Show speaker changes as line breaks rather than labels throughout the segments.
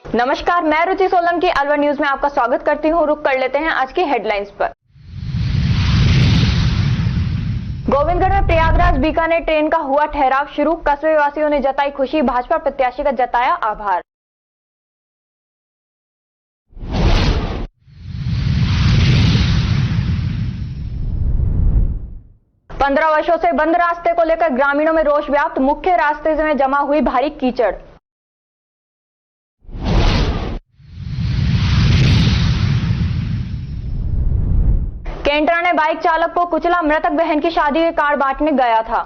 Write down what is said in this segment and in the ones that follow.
नमस्कार, मैं रुचि सोलंकी अलवर न्यूज में आपका स्वागत करती हूं। रुक कर लेते हैं आज की हेडलाइंस पर। गोविंदगढ़ में प्रयागराज बीकानेर ट्रेन का हुआ ठहराव शुरू। कस्बे वासियों ने जताई खुशी, भाजपा प्रत्याशी का जताया आभार। पंद्रह वर्षों से बंद रास्ते को लेकर ग्रामीणों में रोष व्याप्त। मुख्य रास्ते में जमा हुई भारी कीचड़। केंटरा ने बाइक चालक को कुचला, मृतक बहन की शादी के कार्ड बांटने गया था।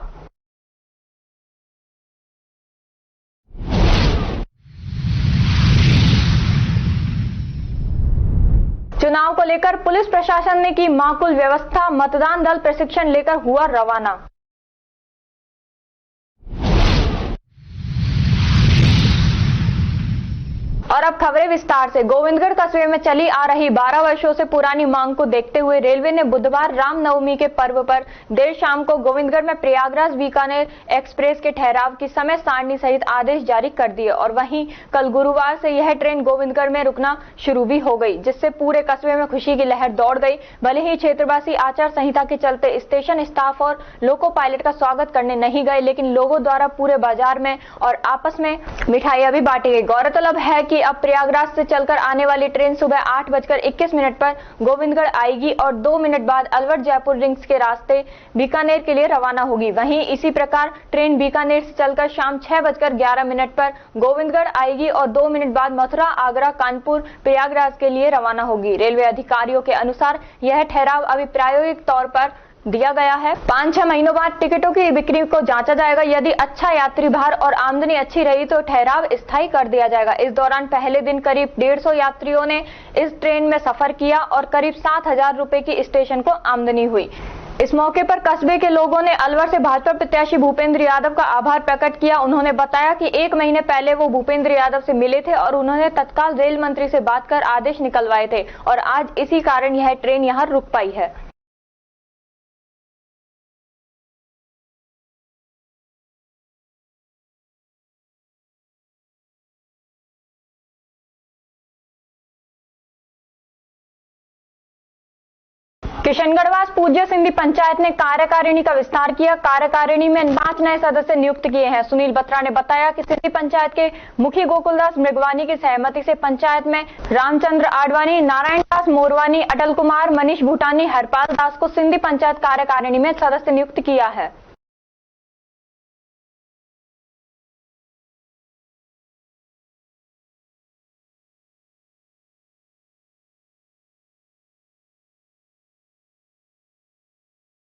चुनाव को लेकर पुलिस प्रशासन ने की माकूल व्यवस्था। मतदान दल प्रशिक्षण लेकर हुआ रवाना। और अब खबरें विस्तार से। गोविंदगढ़ कस्बे में चली आ रही 12 वर्षों से पुरानी मांग को देखते हुए रेलवे ने बुधवार रामनवमी के पर्व पर देर शाम को गोविंदगढ़ में प्रयागराज बीकानेर एक्सप्रेस के ठहराव की समय सारणी सहित आदेश जारी कर दिए। और वहीं कल गुरुवार से यह ट्रेन गोविंदगढ़ में रुकना शुरू भी हो गई, जिससे पूरे कस्बे में खुशी की लहर दौड़ गई। भले ही क्षेत्रवासी आचार संहिता के चलते स्टेशन स्टाफ और लोको पायलट का स्वागत करने नहीं गए, लेकिन लोगों द्वारा पूरे बाजार में और आपस में मिठाइयां भी बांटी गई। गौरतलब है कि अब प्रयागराज से चलकर आने वाली ट्रेन सुबह 8:21 पर गोविंदगढ़ आएगी और 2 मिनट बाद अलवर जयपुर रिंग्स के रास्ते बीकानेर के लिए रवाना होगी। वहीं इसी प्रकार ट्रेन बीकानेर से चलकर शाम 6:11 पर गोविंदगढ़ आएगी और 2 मिनट बाद मथुरा, आगरा, कानपुर, प्रयागराज के लिए रवाना होगी। रेलवे अधिकारियों के अनुसार यह ठहराव अभी प्रायोगिक तौर पर दिया गया है। 5-6 महीनों बाद टिकटों की बिक्री को जांचा जाएगा। यदि अच्छा यात्री भार और आमदनी अच्छी रही तो ठहराव स्थायी कर दिया जाएगा। इस दौरान पहले दिन करीब 150 यात्रियों ने इस ट्रेन में सफर किया और करीब 7,000 रुपए की स्टेशन को आमदनी हुई। इस मौके पर कस्बे के लोगों ने अलवर से भाजपा प्रत्याशी भूपेंद्र यादव का आभार प्रकट किया। उन्होंने बताया कि 1 महीने पहले वो भूपेंद्र यादव से मिले थे और उन्होंने तत्काल रेल मंत्री से बात कर आदेश निकलवाए थे और आज इसी कारण यह ट्रेन यहाँ रुक पाई है। किशनगढ़वास पूज्य सिंधी पंचायत ने कार्यकारिणी का विस्तार किया। कार्यकारिणी में 5 नए सदस्य नियुक्त किए हैं। सुनील बत्रा ने बताया कि सिंधी पंचायत के मुखी गोकुलदास मृगवानी की सहमति से पंचायत में रामचंद्र आडवाणी, नारायण दास मोरवानी, अटल कुमार, मनीष भूटानी, हरपाल दास को सिंधी पंचायत कार्यकारिणी में सदस्य नियुक्त किया है।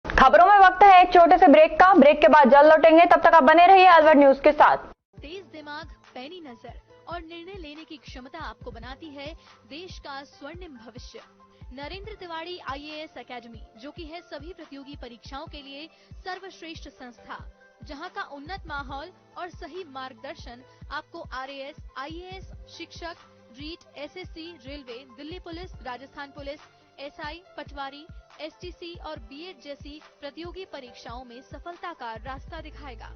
खबरों में वक्त है एक छोटे से ब्रेक का। ब्रेक के बाद जल्द लौटेंगे, तब तक आप बने रहिए अलवर न्यूज के साथ।
तेज दिमाग, पैनी नजर और निर्णय लेने की क्षमता आपको बनाती है देश का स्वर्णिम भविष्य। नरेंद्र तिवारी IAS एकेडमी, जो कि है सभी प्रतियोगी परीक्षाओं के लिए सर्वश्रेष्ठ संस्था, जहां का उन्नत माहौल और सही मार्गदर्शन आपको RAS, IAS, शिक्षक, REET, SSC, railway, Delhi police, Rajasthan police, SI, Patwari, STC और BEd जैसी प्रतियोगी परीक्षाओं में सफलता का रास्ता दिखाएगा।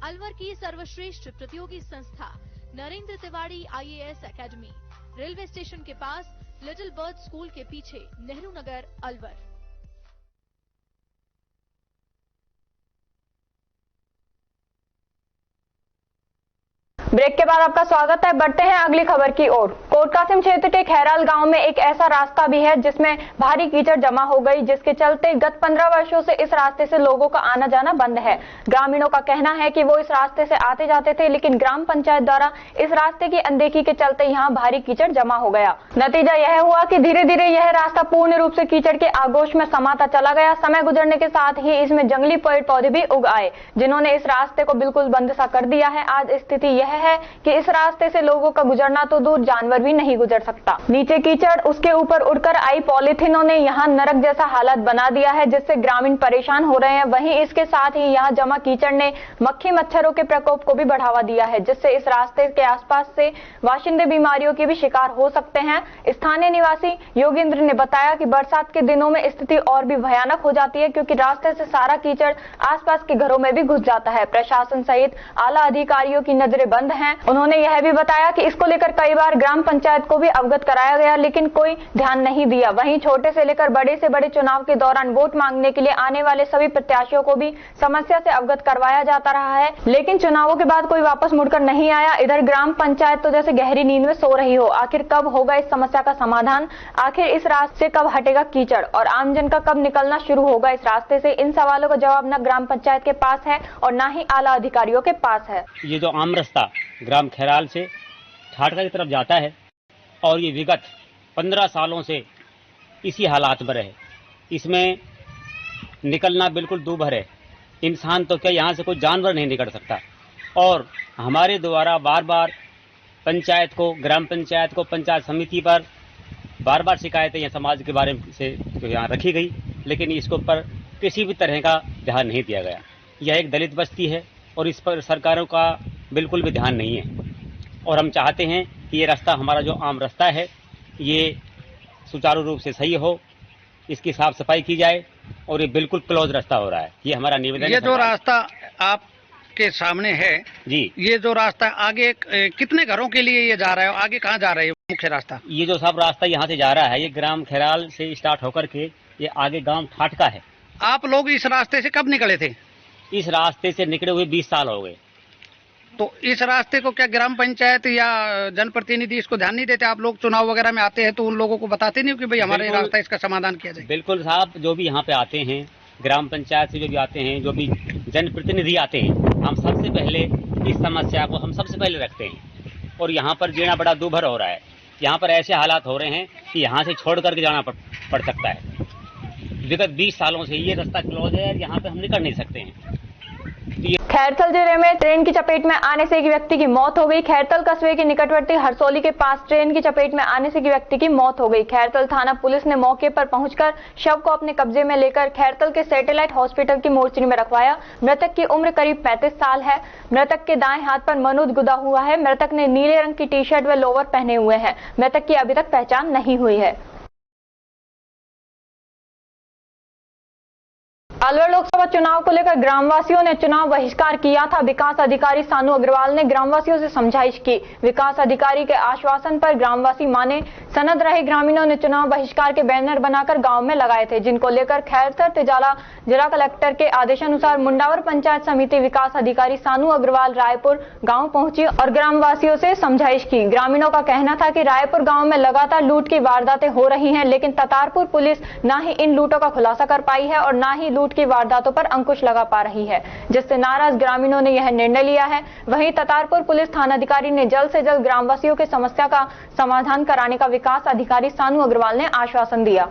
अलवर की सर्वश्रेष्ठ प्रतियोगी संस्था Narendra Tiwari IAS academy, railway station के पास, लिटिल बर्ड स्कूल के पीछे, नेहरू नगर, अलवर।
ब्रेक के बाद आपका स्वागत है। बढ़ते हैं अगली खबर की ओर। कोट कासिम क्षेत्र के खैराल गांव में एक ऐसा रास्ता भी है जिसमें भारी कीचड़ जमा हो गई, जिसके चलते गत 15 वर्षों से इस रास्ते से लोगों का आना जाना बंद है। ग्रामीणों का कहना है कि वो इस रास्ते से आते जाते थे, लेकिन ग्राम पंचायत द्वारा इस रास्ते की अनदेखी के चलते यहाँ भारी कीचड़ जमा हो गया। नतीजा यह हुआ कि धीरे धीरे यह रास्ता पूर्ण रूप से कीचड़ के आगोश में समाता चला गया। समय गुजरने के साथ ही इसमें जंगली पेड़ पौधे भी उग आए, जिन्होंने इस रास्ते को बिल्कुल बंद सा कर दिया है। आज स्थिति यह है कि इस रास्ते से लोगों का गुजरना तो दूर, जानवर भी नहीं गुजर सकता। नीचे कीचड़, उसके ऊपर उड़कर आई पॉलीथिनों ने यहाँ नरक जैसा हालत बना दिया है, जिससे ग्रामीण परेशान हो रहे हैं। वहीं इसके साथ ही यहाँ जमा कीचड़ ने मक्खी मच्छरों के प्रकोप को भी बढ़ावा दिया है, जिससे इस रास्ते के आसपास से वाशिंदे बीमारियों के भी शिकार हो सकते हैं। स्थानीय निवासी योगेंद्र ने बताया कि बरसात के दिनों में स्थिति और भी भयानक हो जाती है, क्योंकि रास्ते से सारा कीचड़ आसपास के घरों में भी घुस जाता है। प्रशासन सहित आला अधिकारियों की नजरें बंद मौजूद हैं। उन्होंने यह भी बताया कि इसको लेकर कई बार ग्राम पंचायत को भी अवगत कराया गया, लेकिन कोई ध्यान नहीं दिया। वहीं छोटे से लेकर बड़े से बड़े चुनाव के दौरान वोट मांगने के लिए आने वाले सभी प्रत्याशियों को भी समस्या से अवगत करवाया जाता रहा है, लेकिन चुनावों के बाद कोई वापस मुड़कर नहीं आया। इधर ग्राम पंचायत तो जैसे गहरी नींद में सो रही हो। आखिर कब होगा इस समस्या का समाधान? आखिर इस रास्ते से कब हटेगा कीचड़ और आमजन का कब निकलना शुरू होगा इस रास्ते से? इन सवालों का जवाब न ग्राम पंचायत के पास है और न ही आला अधिकारियों के पास है।
ये जो आम रास्ता ग्राम खैराल से ठाटका की तरफ जाता है और ये विगत 15 सालों से इसी हालात पर है। इसमें निकलना बिल्कुल दूभर है। इंसान तो क्या, यहाँ से कोई जानवर नहीं निकल सकता। और हमारे द्वारा बार बार पंचायत को, ग्राम पंचायत को, पंचायत समिति पर बार बार शिकायतें यहाँ समाज के बारे में से यहाँ रखी गई, लेकिन इसके ऊपर किसी भी तरह का ध्यान नहीं दिया गया। यह एक दलित बस्ती है और इस पर सरकारों का बिल्कुल भी ध्यान नहीं है। और हम चाहते हैं कि ये रास्ता, हमारा जो आम रास्ता है, ये सुचारू रूप से सही हो, इसकी साफ सफाई की जाए और ये बिल्कुल क्लोज रास्ता हो रहा है। ये हमारा निवेदन है।
ये जो रास्ता आपके सामने है
जी,
ये जो रास्ता आगे कितने घरों के लिए ये जा रहा है? आगे कहाँ जा रहा है मुख्य रास्ता?
ये जो सब रास्ता यहाँ से जा रहा है, ये ग्राम खैराल से स्टार्ट होकर के ये आगे गांव ठाटका है।
आप लोग इस रास्ते से कब निकले थे?
इस रास्ते से निकले हुए 20 साल हो गए।
तो इस रास्ते को क्या ग्राम पंचायत या जनप्रतिनिधि इसको ध्यान नहीं देते? आप लोग चुनाव वगैरह में आते हैं तो उन लोगों को बताते नहीं हो कि भाई हमारा ये रास्ता, इसका समाधान किया जाए?
बिल्कुल साहब, जो भी यहाँ पे आते हैं, ग्राम पंचायत से जो भी आते हैं, जो भी जनप्रतिनिधि आते हैं, हम सबसे पहले इस समस्या को हम सबसे पहले रखते हैं। और यहाँ पर जीना बड़ा दूभर हो रहा है। यहाँ पर ऐसे हालात हो रहे हैं कि यहाँ से छोड़ करके जाना पड़ सकता है। विगत 20 सालों से ये रास्ता क्लोज है और यहाँ पे हम निकल नहीं सकते हैं।
खैरथल जिले में ट्रेन की चपेट में आने से एक व्यक्ति की मौत हो गई। खैरथल कस्बे के निकटवर्ती हरसोली के पास ट्रेन की चपेट में आने से एक व्यक्ति की मौत हो गई। खैरथल थाना पुलिस ने मौके पर पहुंचकर शव को अपने कब्जे में लेकर खैरथल के सैटेलाइट हॉस्पिटल की मोर्चरी में रखवाया। मृतक की उम्र करीब 35 साल है। मृतक के दाएं हाथ पर मनुद गुदा हुआ है। मृतक ने नीले रंग की टी शर्ट व लोअर पहने हुए हैं। मृतक की अभी तक पहचान नहीं हुई है। अलवर लोकसभा चुनाव को लेकर ग्रामवासियों ने चुनाव बहिष्कार किया था। विकास अधिकारी सानू अग्रवाल ने ग्रामवासियों से समझाइश की। विकास अधिकारी के आश्वासन पर ग्रामवासी माने। सनद रहे ग्रामीणों ने चुनाव बहिष्कार के बैनर बनाकर गांव में लगाए थे, जिनको लेकर खैरथल तिजाला जिला कलेक्टर के आदेशानुसार मुंडावर पंचायत समिति विकास अधिकारी सानू अग्रवाल रायपुर गाँव पहुंची और ग्रामवासियों से समझाइश की। ग्रामीणों का कहना था कि रायपुर गाँव में लगातार लूट की वारदातें हो रही है, लेकिन ततारपुर पुलिस न ही इन लूटों का खुलासा कर पाई है और न ही लूट की वारदातों पर अंकुश लगा पा रही है, जिससे नाराज ग्रामीणों ने यह निर्णय लिया है। वहीं ततारपुर पुलिस थानाधिकारी ने जल्द से जल्द ग्रामवासियों की समस्या का समाधान कराने का विकास अधिकारी सानू अग्रवाल ने आश्वासन दिया।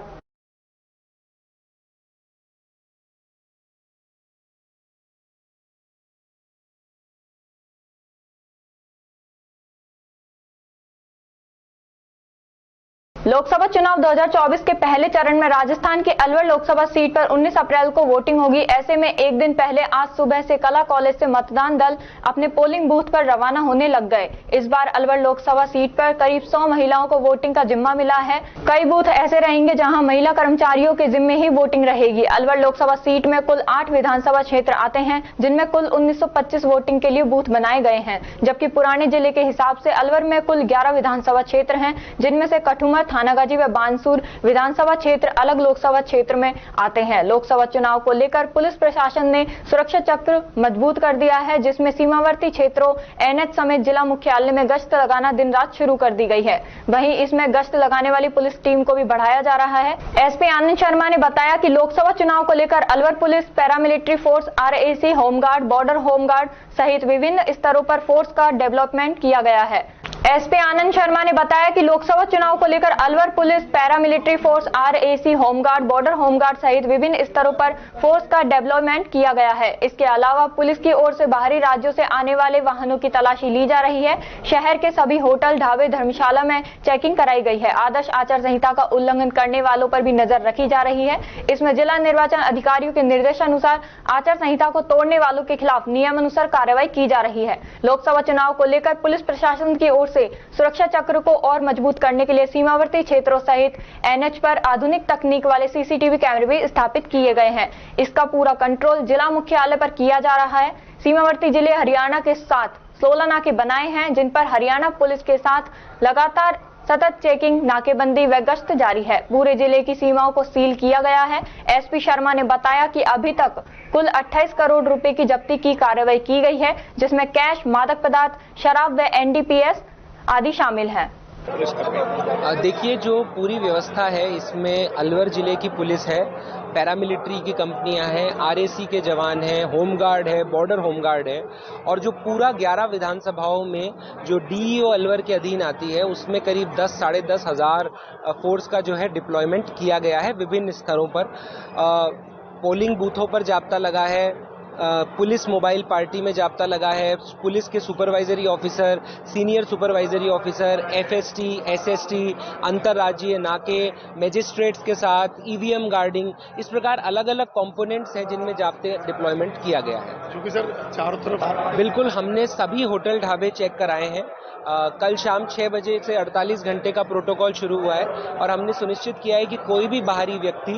लोकसभा चुनाव 2024 के पहले चरण में राजस्थान की अलवर लोकसभा सीट पर 19 अप्रैल को वोटिंग होगी। ऐसे में एक दिन पहले आज सुबह से कला कॉलेज से मतदान दल अपने पोलिंग बूथ पर रवाना होने लग गए। इस बार अलवर लोकसभा सीट पर करीब 100 महिलाओं को वोटिंग का जिम्मा मिला है। कई बूथ ऐसे रहेंगे जहां महिला कर्मचारियों के जिम्मे ही वोटिंग रहेगी। अलवर लोकसभा सीट में कुल 8 विधानसभा क्षेत्र आते हैं, जिनमें कुल 1925 वोटिंग के लिए बूथ बनाए गए हैं, जबकि पुराने जिले के हिसाब से अलवर में कुल 11 विधानसभा क्षेत्र हैं, जिनमें से कठुमर, थानागाजी व बानसूर विधानसभा क्षेत्र अलग लोकसभा क्षेत्र में आते हैं। लोकसभा चुनाव को लेकर पुलिस प्रशासन ने सुरक्षा चक्र मजबूत कर दिया है, जिसमें सीमावर्ती क्षेत्रों, एनएच समेत जिला मुख्यालय में गश्त लगाना दिन रात शुरू कर दी गई है। वहीं इसमें गश्त लगाने वाली पुलिस टीम को भी बढ़ाया जा रहा है। एसपी आनंद शर्मा ने बताया कि लोकसभा चुनाव को लेकर Alwar police, paramilitary force, RAC, home guard, border home guard सहित विभिन्न स्तरों पर फोर्स का डेवलपमेंट किया गया है। एसपी आनंद शर्मा ने बताया कि लोकसभा चुनाव को लेकर Alwar police, paramilitary force, RAC, home guard, border home guard सहित विभिन्न स्तरों पर फोर्स का डेवलपमेंट किया गया है। इसके अलावा पुलिस की ओर से बाहरी राज्यों से आने वाले वाहनों की तलाशी ली जा रही है। शहर के सभी होटल, ढाबे, धर्मशाला में चेकिंग कराई गई है। आदर्श आचार संहिता का उल्लंघन करने वालों पर भी नजर रखी जा रही है। इसमें जिला निर्वाचन अधिकारियों के निर्देशानुसार आचार संहिता को तोड़ने वालों के खिलाफ नियमानुसार कार्रवाई की जा रही है। लोकसभा चुनाव को लेकर पुलिस प्रशासन की ओर से सुरक्षा चक्र को और मजबूत करने के लिए सीमावर्ती क्षेत्रों सहित एनएच पर आधुनिक तकनीक वाले सीसीटीवी कैमरे भी स्थापित किए गए हैं। इसका पूरा कंट्रोल जिला मुख्यालय पर किया जा रहा है। सीमावर्ती जिले हरियाणा के साथ 16 नाके बनाए हैं, जिन पर हरियाणा पुलिस के साथ लगातार सतत चेकिंग, नाकेबंदी व गश्त जारी है। पूरे जिले की सीमाओं को सील किया गया है। एसपी शर्मा ने बताया कि अभी तक कुल 28 करोड़ रुपए की जब्ती की कार्रवाई की गई है, जिसमें कैश, मादक पदार्थ, शराब व एनडीपीएस आदि शामिल हैं।
देखिए, जो पूरी व्यवस्था है इसमें अलवर जिले की पुलिस है, पैरामिलिट्री की कंपनियां हैं, आरएसी के जवान हैं, होमगार्ड है, बॉर्डर होमगार्ड है, और जो पूरा 11 विधानसभाओं में जो डीईओ अलवर के अधीन आती है उसमें करीब 10 साढ़े 10 हजार फोर्स का जो है डिप्लॉयमेंट किया गया है विभिन्न स्तरों पर। पोलिंग बूथों पर जाब्ता लगा है, पुलिस मोबाइल पार्टी में जाब्ता लगा है, पुलिस के supervisory officer, senior supervisory officer, FST, SST, अंतर्राज्यीय नाके, मजिस्ट्रेट्स के साथ ईवीएम गार्डिंग, इस प्रकार अलग अलग कंपोनेंट्स हैं जिनमें जाब्ते डिप्लॉयमेंट किया गया है।
क्योंकि सर चारों तरफ
बिल्कुल, हमने सभी होटल ढाबे चेक कराए हैं। कल शाम 6 बजे से 48 घंटे का प्रोटोकॉल शुरू हुआ है और हमने सुनिश्चित किया है कि कोई भी बाहरी व्यक्ति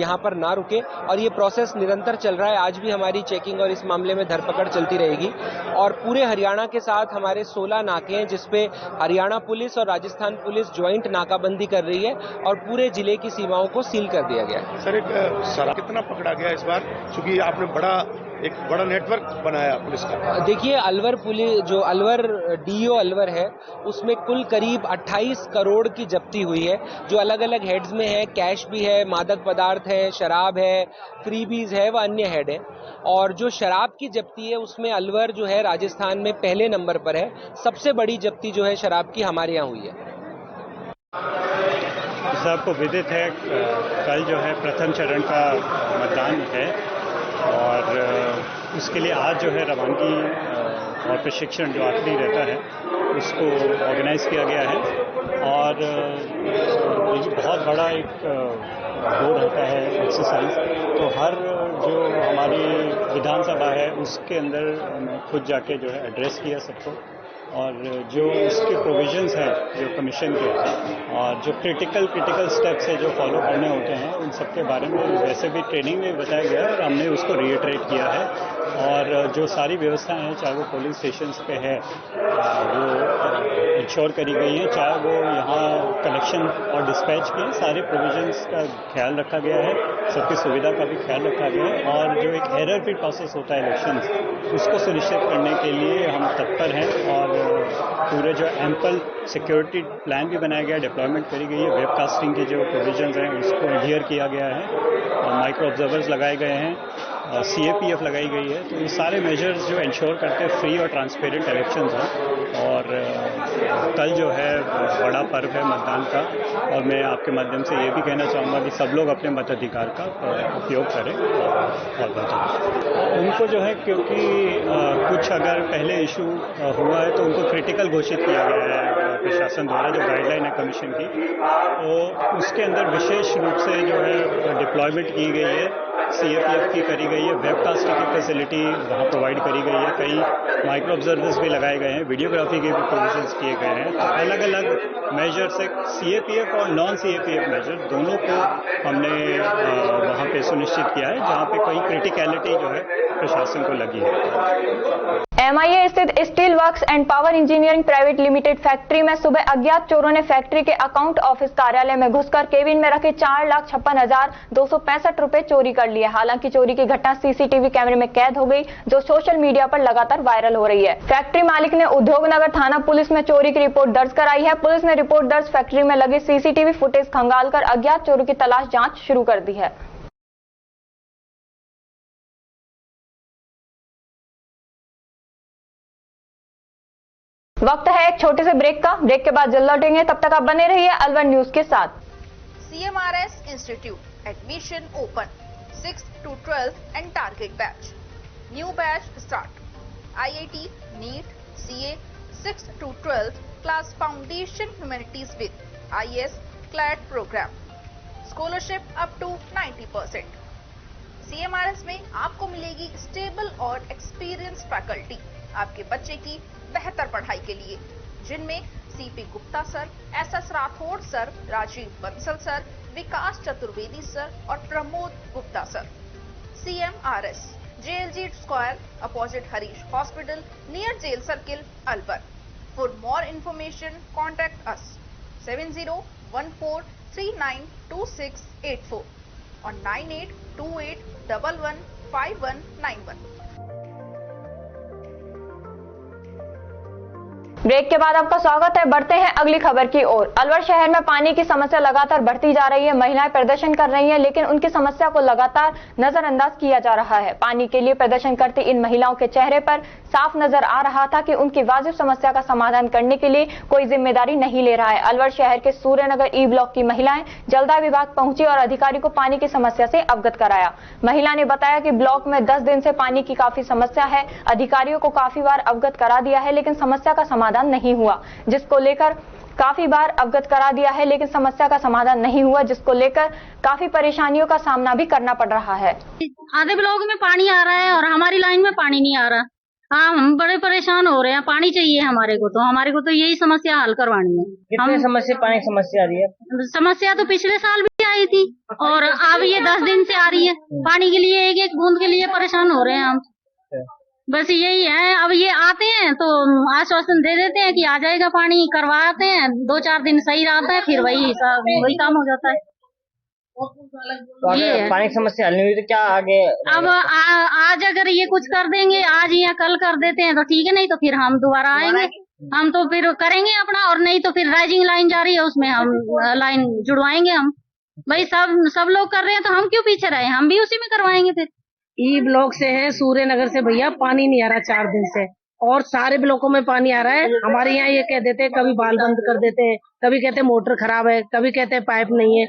यहां पर ना रुके, और ये प्रोसेस निरंतर चल रहा है। आज भी हमारी चेकिंग और इस मामले में धरपकड़ चलती रहेगी, और पूरे हरियाणा के साथ हमारे 16 नाके हैं जिसपे हरियाणा पुलिस और राजस्थान पुलिस ज्वाइंट नाकाबंदी कर रही है और पूरे जिले की सीमाओं को सील कर दिया गया है।
सर, एक शराब कितना पकड़ा गया इस बार, क्योंकि आपने एक बड़ा नेटवर्क बनाया पुलिस का?
देखिए, अलवर पुलिस, जो अलवर डीईओ अलवर है, उसमें कुल करीब 28 करोड़ की जब्ती हुई है, जो अलग अलग हेड्स में है। कैश भी है, मादक पदार्थ है, शराब है, फ्रीबीज है व अन्य हेड है। और जो शराब की जब्ती है उसमें अलवर जो है राजस्थान में पहले नंबर पर है। सबसे बड़ी जब्ती जो है शराब की हमारे यहाँ हुई है।
सबको विदित है, कल जो है प्रथम चरण का मतदान है और उसके लिए आज जो है रवानगी और प्रशिक्षण जो आखिरी रहता है उसको ऑर्गेनाइज किया गया है। और ये बहुत बड़ा एक वो रहता है एक्सरसाइज, तो हर जो हमारी विधानसभा है उसके अंदर खुद जाके जो है एड्रेस किया सबको, और जो उसके प्रोविजंस हैं जो कमीशन के, और जो क्रिटिकल स्टेप्स है जो फॉलो करने होते हैं, उन सब के बारे में वैसे भी ट्रेनिंग में बताया गया है और हमने उसको रिएटरेट किया है। और जो सारी व्यवस्थाएं हैं, चाहे वो पोलिंग स्टेशंस पे है, वो इंश्योर करी गई है, चाहे वो यहाँ कलेक्शन और डिस्पैच के सारे प्रोविजंस का ख्याल रखा गया है, सबकी सुविधा का भी ख्याल रखा गया है। और जो एक एरर फ्री प्रोसेस होता है इलेक्शंस, उसको सुनिश्चित करने के लिए हम तत्पर हैं, और पूरे जो एम्पल सिक्योरिटी प्लान भी बनाया गया, डिप्लॉयमेंट करी गई है, वेबकास्टिंग की जो प्रोविजंस हैं उसको एडहियर किया गया है, माइक्रो ऑब्जर्वर्स लगाए गए हैं, CAPF लगाई गई है। तो ये सारे मेजर्स जो इंश्योर करते हैं फ्री और ट्रांसपेरेंट इलेक्शंस हैं। और कल जो है बड़ा पर्व है मतदान का, और मैं आपके माध्यम से ये भी कहना चाहूँगा कि सब लोग अपने मताधिकार का उपयोग करें और बताएं उनको जो है, क्योंकि कुछ अगर पहले इशू हुआ है तो उनको क्रिटिकल घोषित किया गया है प्रशासन द्वारा, जो गाइडलाइन है कमीशन की, तो उसके अंदर विशेष रूप से जो है डिप्लॉयमेंट की गई है, CAPF की करी गई है, वेबकास्टिंग की फैसिलिटी वहाँ प्रोवाइड करी गई है, कई माइक्रो ऑब्जर्वर्स भी लगाए गए हैं, वीडियोग्राफी के भी प्रोविजंस किए गए हैं। तो अलग अलग मेजर्स है, CAPF और नॉन CAPF मेजर दोनों को हमने वहाँ पे सुनिश्चित किया है, जहाँ पे कोई क्रिटिकलिटी जो है प्रशासन को लगी है।
MIA स्थित steel works and power engineering private limited factory में सुबह अज्ञात चोरों ने फैक्ट्री के अकाउंट ऑफिस कार्यालय में घुसकर केबिन में रखे 4,56,265 रुपए चोरी कर लिए। हालांकि चोरी की घटना CCTV कैमरे में कैद हो गई, जो सोशल मीडिया पर लगातार वायरल हो रही है। फैक्ट्री मालिक ने उद्योगनगर थाना पुलिस में चोरी की रिपोर्ट दर्ज कराई है। पुलिस ने रिपोर्ट दर्ज फैक्ट्री में लगे CCTV फुटेज खंगालकर अज्ञात चोरों की तलाश जांच शुरू कर दी है। वक्त है एक छोटे से ब्रेक का। ब्रेक के बाद जल्द लौटेंगे, तब तक आप बने रहिए अलवर न्यूज के साथ।
CMRS institute admission open 6th to 12th and target batch. New batch start. IIT, NEET, CA 6th to 12th class foundation humanities with IS CLAT program. Scholarship up to 90%. CMRS में आपको मिलेगी stable और experience faculty आपके बच्चे की बेहतर पढ़ाई के लिए, जिनमें CP Gupta sir, SS Rathore sir, Rajeev Bansal sir, Vikas Chaturvedi sir और Pramod Gupta sir. CMRS JLG Square, opposite Harish Hospital, near Jail Circle, Alwar. For more information, contact us 7014392684 or 9828115191.
Break के बाद आपका स्वागत है। बढ़ते हैं अगली खबर की ओर। अलवर शहर में पानी की समस्या लगातार बढ़ती जा रही है। महिलाएं प्रदर्शन कर रही हैं, लेकिन उनकी समस्या को लगातार नजरअंदाज किया जा रहा है। पानी के लिए प्रदर्शन करती इन महिलाओं के चेहरे पर साफ नजर आ रहा था कि उनकी वाजिब समस्या का समाधान करने के लिए कोई जिम्मेदारी नहीं ले रहा है। अलवर शहर के सूर्यनगर ई ब्लॉक की महिलाएं जलदाय विभाग पहुंची और अधिकारी को पानी की समस्या से अवगत कराया। महिला ने बताया कि ब्लॉक में 10 दिन से पानी की काफी समस्या है। अधिकारियों को काफी बार अवगत करा दिया है, लेकिन समस्या का समाधान नहीं हुआ, जिसको लेकर काफी बार अवगत करा दिया है, लेकिन समस्या का समाधान नहीं हुआ, जिसको लेकर काफी परेशानियों का सामना भी करना पड़ रहा है।
आधे ब्लॉक में पानी आ रहा है और हमारी लाइन में पानी नहीं आ रहा। हाँ, हम बड़े परेशान हो रहे हैं। पानी चाहिए हमारे को तो यही समस्या हल करवानी है।
कितने समस्या पानी की समस्या आ रही है?
समस्या तो पिछले साल भी आई थी और अब ये 10 दिन से आ रही है। पानी के लिए एक बूंद के लिए परेशान हो रहे हैं हम। बस यही है। अब ये आते हैं तो आश्वासन दे देते हैं कि आ जाएगा पानी, करवाते हैं, 2-4 दिन सही रहता है, फिर वही काम हो जाता है।
तो अगर पानी की समस्या हल नहीं हुई तो क्या आगे?
अब आज अगर ये कुछ कर देंगे, आज या कल कर देते हैं तो ठीक है, नहीं तो फिर हम दोबारा आएंगे। हम तो फिर करेंगे अपना, और नहीं तो फिर राइजिंग लाइन जा रही है, उसमें हम लाइन जुड़वाएंगे। हम भाई सब लोग कर रहे हैं तो हम क्यों पीछे रहे? हम भी उसी में करवाएंगे। फिर
ई ब्लॉक से है, सूर्यनगर से भैया पानी नहीं आ रहा 4 दिन से, और सारे ब्लॉकों में पानी आ रहा है। हमारे यहाँ ये कह देते हैं, कभी बाल बंद कर देते हैं, कभी कहते हैं मोटर खराब है, कभी कहते हैं पाइप नहीं है,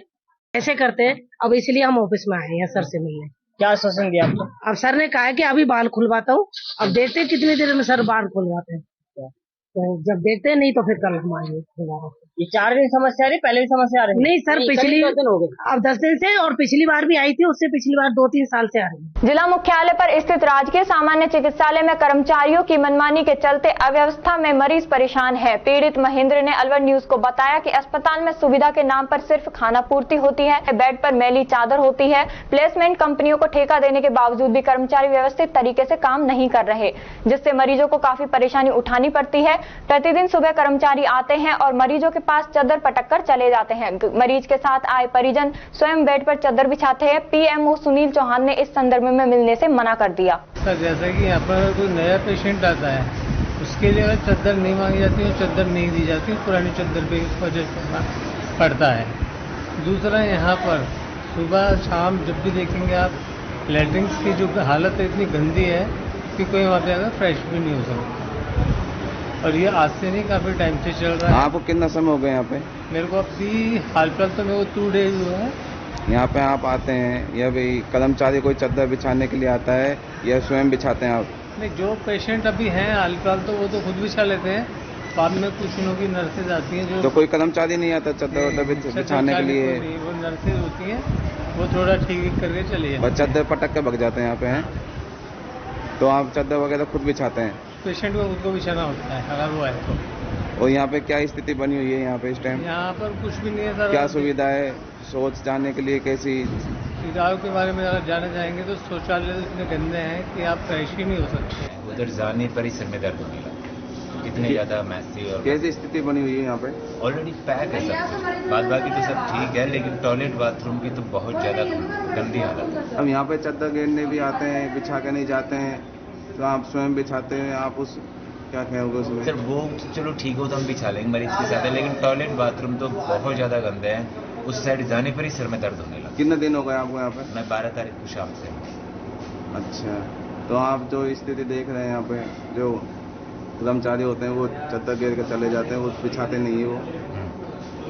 ऐसे करते हैं। अब इसलिए हम ऑफिस में आए हैं सर से मिलने।
क्या आश्वासन दिया आपको?
अब सर ने कहा है कि अभी बाल खुलवाता हूँ, अब देखते हैं कितनी देर में सर बाल खुलवाते हैं। तो जब देखते हैं, नहीं तो फिर कल हम आएंगे दोबारा।
ये 4 दिन समस्या आ रही, पहले भी समस्या आ रही?
नहीं सर, पिछली 10 दिन हो गए, अब 10 दिन से, और पिछली बार भी आई थी, उससे पिछली बार 2-3 साल से आ रही है।
जिला मुख्यालय पर स्थित राजकीय सामान्य चिकित्सालय में कर्मचारियों की मनमानी के चलते अव्यवस्था में मरीज परेशान है। पीड़ित महेंद्र ने अलवर न्यूज को बताया कि अस्पताल में सुविधा के नाम पर सिर्फ खाना पूर्ति होती है, बेड पर मैली चादर होती है। प्लेसमेंट कंपनियों को ठेका देने के बावजूद भी कर्मचारी व्यवस्थित तरीके से काम नहीं कर रहे, जिससे मरीजों को काफी परेशानी उठानी पड़ती है। प्रतिदिन सुबह कर्मचारी आते हैं और मरीजों के पास चादर पटक कर चले जाते हैं। मरीज के साथ आए परिजन स्वयं बेड पर चादर बिछाते हैं। पीएमओ सुनील चौहान ने इस संदर्भ में मिलने से मना कर दिया।
सर, जैसा कि यहाँ पर कोई नया पेशेंट आता है, उसके लिए अगर चादर नहीं मांगी जाती है, चादर नहीं दी जाती, पुरानी चादर पे एडजस्ट करना पड़ता है। दूसरा, यहाँ पर सुबह शाम जब भी देखेंगे आप, लैट्रिन्स की जो हालत है इतनी गंदी है कि कोई वहाँ पे अगर फ्रेश भी नहीं हो सकता। और ये आज से नहीं, काफी टाइम से चल रहा है।
आपको कितना समय हो गया यहाँ पे?
मेरे को अभी हाल फिलहाल तो मेरे को 2 डेज हुए हैं।
यहाँ पे आप आते हैं या भाई कर्मचारी कोई चादर बिछाने के लिए आता है या स्वयं बिछाते हैं आप?
नहीं, जो पेशेंट अभी हैं हाल फिलहाल तो वो तो खुद बिछा लेते हैं। बाद में कुछ दिनों की नर्सेज आती हैं जो।
तो कोई कर्मचारी नहीं आता चादर बिछाने के लिए?
वो नर्सेज होती हैं, वो थोड़ा ठीक करके चली जाती है।
चादर पटक के भग जाते हैं यहाँ पे हैं, तो आप चादर वगैरह खुद बिछाते हैं?
पेशेंट को खुद को बिछाना होता है अगर वो है तो।
और यहाँ पे क्या स्थिति बनी हुई है यहाँ पे इस टाइम?
यहाँ पर कुछ भी नहीं है सर।
क्या सुविधा है? शौच जाने के लिए कैसी
सुविधाओं के बारे में अगर जाना चाहेंगे तो शौचालय इतने गंदे हैं कि आप फ्रेश ही नहीं हो सकते।
उधर जाने पर ही सिर में दर्द होने लगा, इतने ज्यादा मैसी। और
कैसी स्थिति बनी हुई है यहाँ पे?
ऑलरेडी पैक है सब, बाद बाकी तो सब ठीक है, लेकिन टॉयलेट बाथरूम की तो बहुत ज्यादा गंदी हालत है।
हम यहाँ पे चादर गिरने भी आते हैं, बिछा के नहीं जाते हैं, तो आप स्वयं बिछाते हैं। आप उस क्या कहेंगे उसमें?
सर वो चलो ठीक हो तो हम बिछा लेंगे मरीज के साथ, लेकिन टॉयलेट बाथरूम तो बहुत ज्यादा गंदे हैं। उस साइड जाने पर ही सिर में दर्द होने लगा।
कितने दिन हो गए आपको यहाँ पे?
मैं 12 तारीख को शाम से।
अच्छा, तो आप जो स्थिति देख रहे हैं यहाँ पे, जो कर्मचारी होते हैं वो चादर गिर के चले जाते हैं, वो बिछाते नहीं है।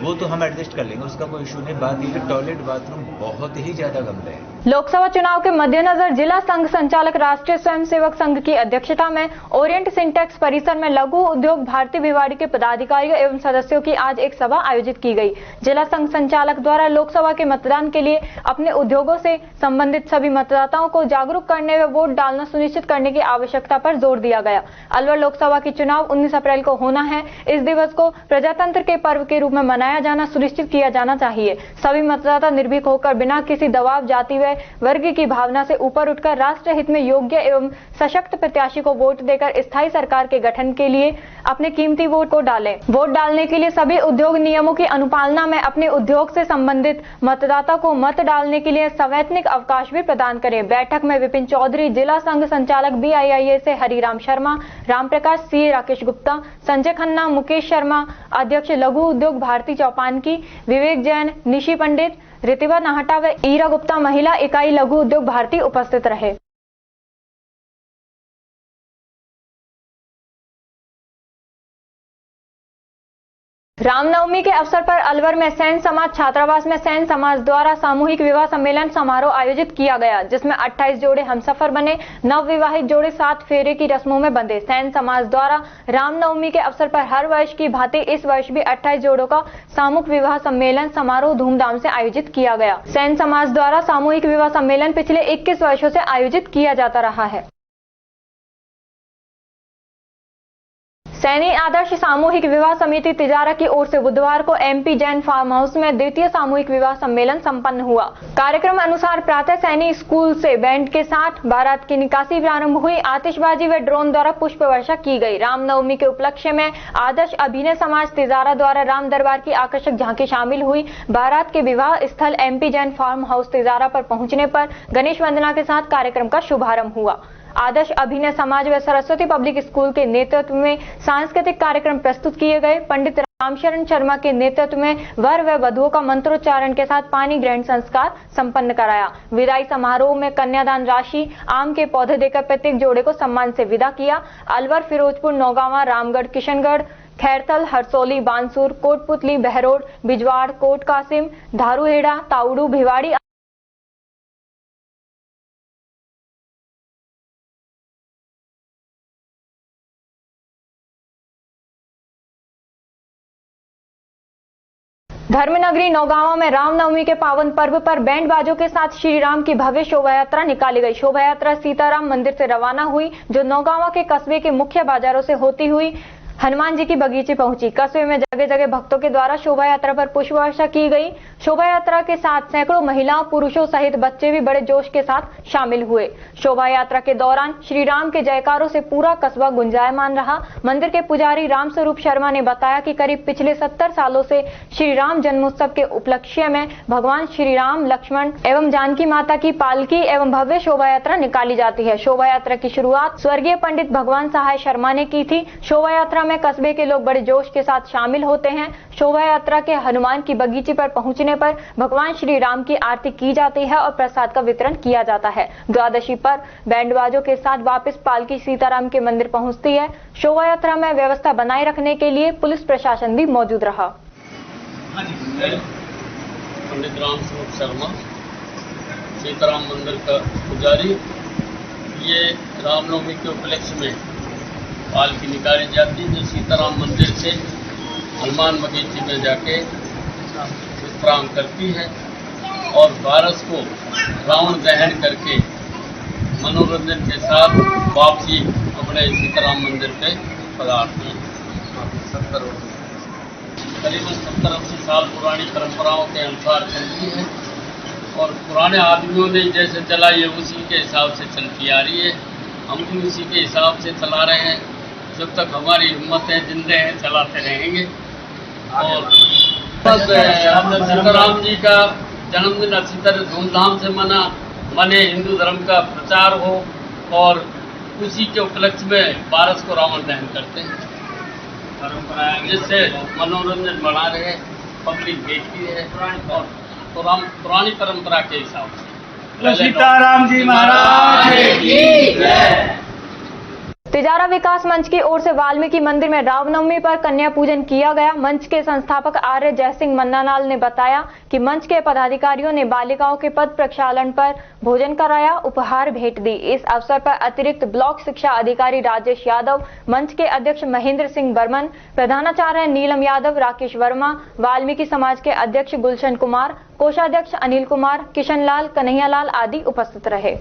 वो तो हम एडजस्ट कर लेंगे, उसका कोई इशू नहीं। बात ये टॉयलेट बाथरूम बहुत ही ज्यादा गंदे हैं।
लोकसभा चुनाव के मद्देनजर जिला संघ संचालक राष्ट्रीय स्वयंसेवक संघ की अध्यक्षता में ओरिएंट सिंटेक्स परिसर में लघु उद्योग भारती भिवाड़ी के पदाधिकारियों एवं सदस्यों की आज एक सभा आयोजित की गई। जिला संघ संचालक द्वारा लोकसभा के मतदान के लिए अपने उद्योगों से संबंधित सभी मतदाताओं को जागरूक करने व वोट डालना सुनिश्चित करने की आवश्यकता पर जोर दिया गया। अलवर लोकसभा की चुनाव 19 अप्रैल को होना है। इस दिवस को प्रजातंत्र के पर्व के रूप में मनाया बनाया जाना सुनिश्चित किया जाना चाहिए। सभी मतदाता निर्भीक होकर बिना किसी दबाव, जाति व वर्ग की भावना से ऊपर उठकर राष्ट्र हित में योग्य एवं सशक्त प्रत्याशी को वोट देकर स्थायी सरकार के गठन के लिए अपने कीमती वोट को डालें। वोट डालने के लिए सभी उद्योग नियमों की अनुपालना में अपने उद्योग से संबंधित मतदाता को मत डालने के लिए संवैधानिक अवकाश भी प्रदान करें। बैठक में विपिन चौधरी, जिला संघ संचालक BIIA से हरिराम शर्मा, रामप्रकाश CA, राकेश गुप्ता, संजय खन्ना, मुकेश शर्मा, अध्यक्ष लघु उद्योग भारती चौपानकी, विवेक जैन, निशी पंडित, रितिवा नाहटा व ईरा गुप्ता, महिला इकाई लघु उद्योग भारती उपस्थित रहे। रामनवमी के अवसर पर अलवर में सैन समाज छात्रावास में सैन समाज द्वारा सामूहिक विवाह सम्मेलन समारोह आयोजित किया गया, जिसमें 28 जोड़े हमसफर बने। नव विवाहित जोड़े 7 फेरे की रस्मों में बंधे। सैन समाज द्वारा रामनवमी के अवसर पर हर वर्ष की भांति इस वर्ष भी 28 जोड़ों का सामूहिक विवाह सम्मेलन समारोह धूमधाम से आयोजित किया गया। सैन समाज द्वारा सामूहिक विवाह सम्मेलन पिछले 21 वर्षों से आयोजित किया जाता रहा है। सैनी आदर्श सामूहिक विवाह समिति तिजारा की ओर से बुधवार को MP जैन फार्म हाउस में द्वितीय सामूहिक विवाह सम्मेलन संपन्न हुआ। कार्यक्रम अनुसार प्रातः सैनी स्कूल से बैंड के साथ बारात की निकासी प्रारंभ हुई। आतिशबाजी व ड्रोन द्वारा पुष्प वर्षा की गई। रामनवमी के उपलक्ष्य में आदर्श अभिनय समाज तिजारा द्वारा राम दरबार की आकर्षक झांकी शामिल हुई। बारात के विवाह स्थल MP Jain farm house Tijara पर पहुंचने पर गणेश वंदना के साथ कार्यक्रम का शुभारंभ हुआ। आदर्श अभिनय समाज व सरस्वती पब्लिक स्कूल के नेतृत्व में सांस्कृतिक कार्यक्रम प्रस्तुत किए गए। पंडित रामशरण शर्मा के नेतृत्व में वर व वधुओं का मंत्रोच्चारण के साथ पानी ग्रहण संस्कार संपन्न कराया। विदाई समारोह में कन्यादान राशि, आम के पौधे देकर प्रत्येक जोड़े को सम्मान से विदा किया। अलवर, फिरोजपुर, नौगांवा, रामगढ़, किशनगढ़, खैरथल, हरसौली, बानसूर, कोटपुतली, बहरोड, बिजवाड़, कोट कासिम, धारूहेड़ा, ताउड़ू, भिवाड़ी धर्मनगरी नौगांवा में रामनवमी के पावन पर्व पर बैंड बाजों के साथ श्री राम की भव्य शोभा यात्रा निकाली गई। शोभा यात्रा सीताराम मंदिर से रवाना हुई, जो नौगांवा के कस्बे के मुख्य बाजारों से होती हुई हनुमान जी की बगीचे पहुंची। कस्बे में जगह जगह भक्तों के द्वारा शोभा यात्रा पर पुष्प वर्षा की गई। शोभा यात्रा के साथ सैकड़ों महिलाओं, पुरुषों सहित बच्चे भी बड़े जोश के साथ शामिल हुए। शोभा यात्रा के दौरान श्री राम के जयकारों से पूरा कस्बा गुंजायमान रहा। मंदिर के पुजारी रामस्वरूप शर्मा ने बताया कि करीब पिछले 70 सालों से श्री राम जन्मोत्सव के उपलक्ष्य में भगवान श्री राम, लक्ष्मण एवं जानकी माता की पालकी एवं भव्य शोभा यात्रा निकाली जाती है। शोभा यात्रा की शुरुआत स्वर्गीय पंडित भगवान सहाय शर्मा ने की थी। शोभा यात्रा में कस्बे के लोग बड़े जोश के साथ शामिल होते हैं। शोभा यात्रा के हनुमान की बगीचे पर पहुंचने पर भगवान श्री राम की आरती की जाती है और प्रसाद का वितरण किया जाता है। द्वादशी पर बैंड बाजों के साथ वापस पालकी सीताराम के मंदिर पहुंचती है। शोभा यात्रा में व्यवस्था बनाए रखने के लिए पुलिस प्रशासन भी मौजूद रहा।
पंडित रामस्वरूप शर्मा, सीताराम मंदिर का पुजारी। ये रामनवमी के उपलक्ष्य में पालकी निकाली जाती है, जो सीताराम मंदिर से हनुमान बगीचे में जाके विश्राम करती है और 12 को रावण दहन करके मनोरंजन के साथ वापसी अपने सीताराम मंदिर पे पधारती है। करीबन 70-80 साल पुरानी परंपराओं के अनुसार चलती है और पुराने आदमियों ने जैसे चलाई है उसी के हिसाब से चलती आ रही है। हम भी उसी के हिसाब से चला रहे हैं। जब तक हमारी हिम्मत है, जिंदे हैं, चलाते रहेंगे। और सीताराम जी का जन्मदिन अच्छी तरह धूमधाम से मने हिंदू धर्म का प्रचार हो और उसी के उपलक्ष्य में 12 को रावण दहन करते हैं, जिससे मनोरंजन बना रहे, पब्लिक देखती है और पुरानी परंपरा के हिसाब से।
सीताराम जी महाराज की जय।
तिजारा विकास मंच की ओर से वाल्मीकि मंदिर में रामनवमी पर कन्या पूजन किया गया। मंच के संस्थापक आर्य जयसिंह मन्नालाल ने बताया कि मंच के पदाधिकारियों ने बालिकाओं के पद प्रक्षालन पर भोजन कराया, उपहार भेंट दी। इस अवसर पर अतिरिक्त ब्लॉक शिक्षा अधिकारी राजेश यादव, मंच के अध्यक्ष महेंद्र सिंह बर्मन, प्रधानाचार्य नीलम यादव, राकेश वर्मा, वाल्मीकि समाज के अध्यक्ष गुलशन कुमार, कोषाध्यक्ष अनिल कुमार, किशन लाल, कन्हैया लाल आदि उपस्थित रहे।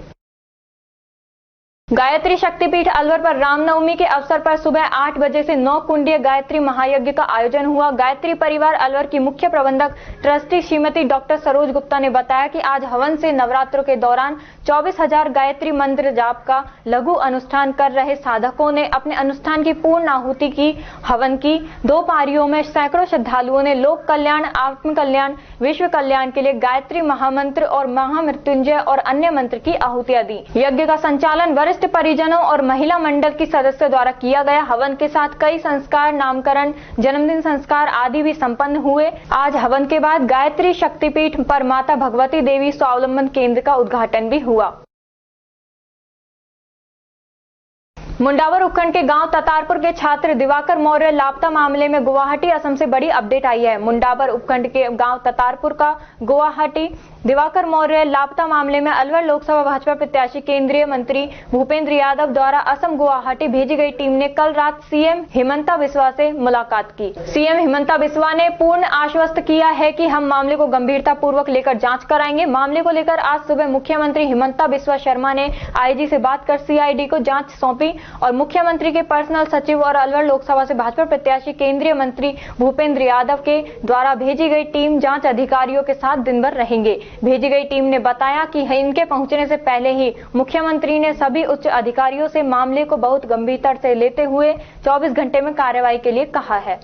गायत्री शक्तिपीठ अलवर पर रामनवमी के अवसर पर सुबह 8 बजे से 9 कुंडीय गायत्री महायज्ञ का आयोजन हुआ। गायत्री परिवार अलवर की मुख्य प्रबंधक ट्रस्टी श्रीमती डॉक्टर सरोज गुप्ता ने बताया कि आज हवन से नवरात्रों के दौरान 24,000 गायत्री मंत्र जाप का लघु अनुष्ठान कर रहे साधकों ने अपने अनुष्ठान की पूर्ण आहुति की। हवन की 2 पारियों में सैकड़ों श्रद्धालुओं ने लोक कल्याण, आत्म कल्याण, विश्व कल्याण के लिए गायत्री महामंत्र और महामृत्युंजय और अन्य मंत्र की आहुतियां दी। यज्ञ का संचालन वरिष्ठ परिजनों और महिला मंडल की सदस्यों द्वारा किया गया। हवन के साथ कई संस्कार, नामकरण, जन्मदिन संस्कार आदि भी संपन्न हुए। आज हवन के बाद गायत्री शक्तिपीठ पर माता भगवती देवी स्वावलंबन केंद्र का उद्घाटन भी हुआ। मुंडावर उपखंड के गांव ततारपुर के छात्र दिवाकर मौर्य लापता मामले में गुवाहाटी असम से बड़ी अपडेट आई है। मुंडावर उपखंड के गांव ततारपुर का गुवाहाटी दिवाकर मौर्य लापता मामले में अलवर लोकसभा भाजपा प्रत्याशी केंद्रीय मंत्री भूपेंद्र यादव द्वारा असम गुवाहाटी भेजी गई टीम ने कल रात सीएम हिमंता बिस्वा से मुलाकात की। सीएम हिमंता बिस्वा ने पूर्ण आश्वस्त किया है कि हम मामले को गंभीरता पूर्वक लेकर जांच कराएंगे। मामले को लेकर आज सुबह मुख्यमंत्री हिमंता बिस्वा शर्मा ने आईजी से बात कर सीआईडी को जांच सौंपी और मुख्यमंत्री के पर्सनल सचिव और अलवर लोकसभा से भाजपा प्रत्याशी केंद्रीय मंत्री भूपेंद्र यादव के द्वारा भेजी गई टीम जांच अधिकारियों के साथ दिन भर रहेंगे। भेजी गई टीम ने बताया कि इनके पहुंचने से पहले ही मुख्यमंत्री ने सभी उच्च अधिकारियों से मामले को बहुत गंभीरता से लेते हुए 24 घंटे में कार्रवाई के लिए कहा है।